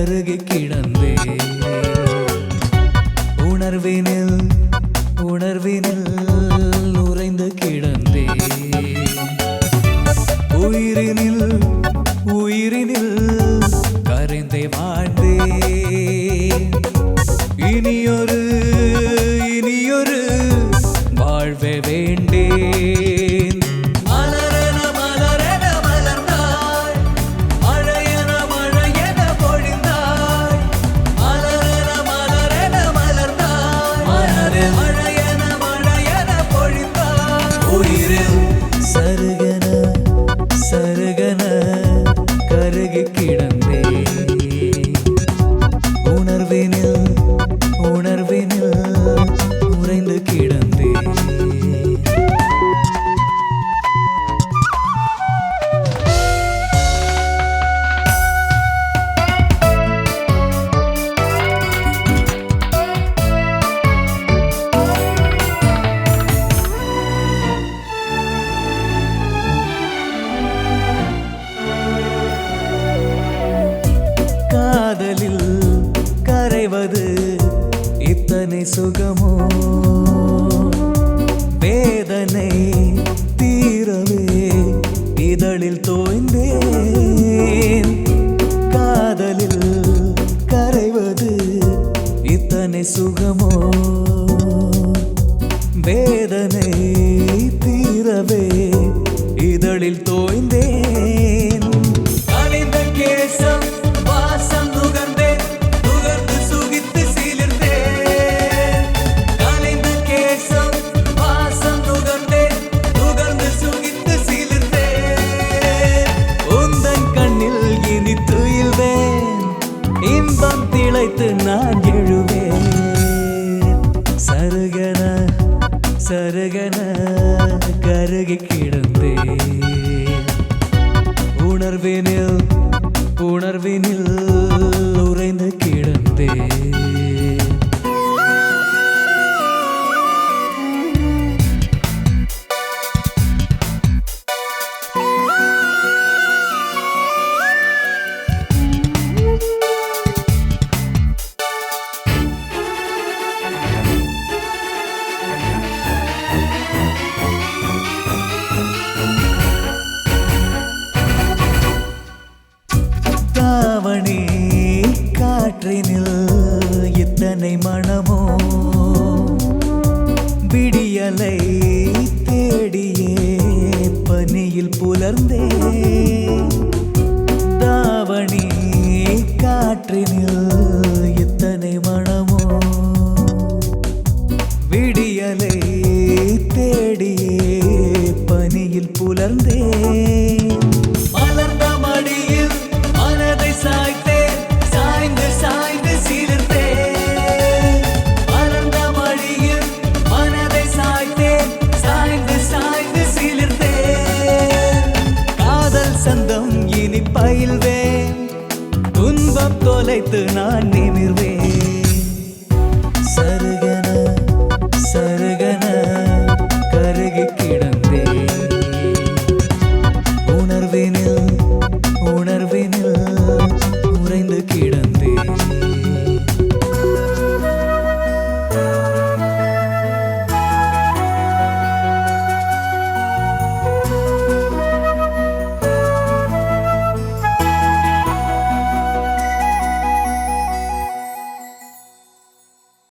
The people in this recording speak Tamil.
கருகி கிடந்தே உணர்வினில் உணர்வினில் உறைந்து கிடந்தே உயிரினில் உயிரினில் கரைந்தே வாழ்ந்தே இனியொரு இனியொரு வாழ்வே வேண்டேன் மலரென மலரென மலர்ந்தாய் மழையென மழையென பொழிந்தாய் மலரென மலரென மலர்ந்தாய் மலரில் மழையென மழையென பொழிந்தாய் உயிரில் சருகன சருகன கருகி கிடந்தே உணர்வினில் உணர்வினில் உறைந்து கிடந்தே காதலில் கரைவது இத்தனை சுகமோ வேதனை தீரவே இதழில் தோய்ந்தேன் காதலில் கரைவது இத்தனை சுகமோ வேதனை தீரவே இதழில் தோய்ந்தேன் அழிந்த கேசம் வாசம் நுகர்ந்தேன் நுகர்ந்து சுகித்து சீலிர்ந்தேன் அழிந்த கேசம் வாசம் நுகர்ந்தேன் நுகர்ந்து சுகித்து சீலிர்ந்தேன் உந்தன் கண்ணில் இனி துயில்வேன் இன்பம் திளைத்து நான் எழுவேன் சருகன சருகன கருகி கிடந்தே உணர்வினில் உணர்வினில் உறைந்து கிடந்தே தாவணி காற்றினில் இத்தனை மனமோ விடியலை தேடியே பனியில் புலர்ந்தே தாவணி காற்றினில் இத்தனை மனமோ விடியலை தேடியே பனியில் புலர்ந்தே மலர்ந்த மடியில் மனதை சாய்த்தேன் சாய்ந்து சாய்ந்து சீலிர்ந்தேன் மலர்ந்த மடியில் மனதை சாய்த்தேன் சாய்ந்து சாய்ந்து சீலிர்ந்தேன் காதல் சந்தம் இனி பயில்வேன் துன்பம் தொலைத்து நான் நிமிர்வேன்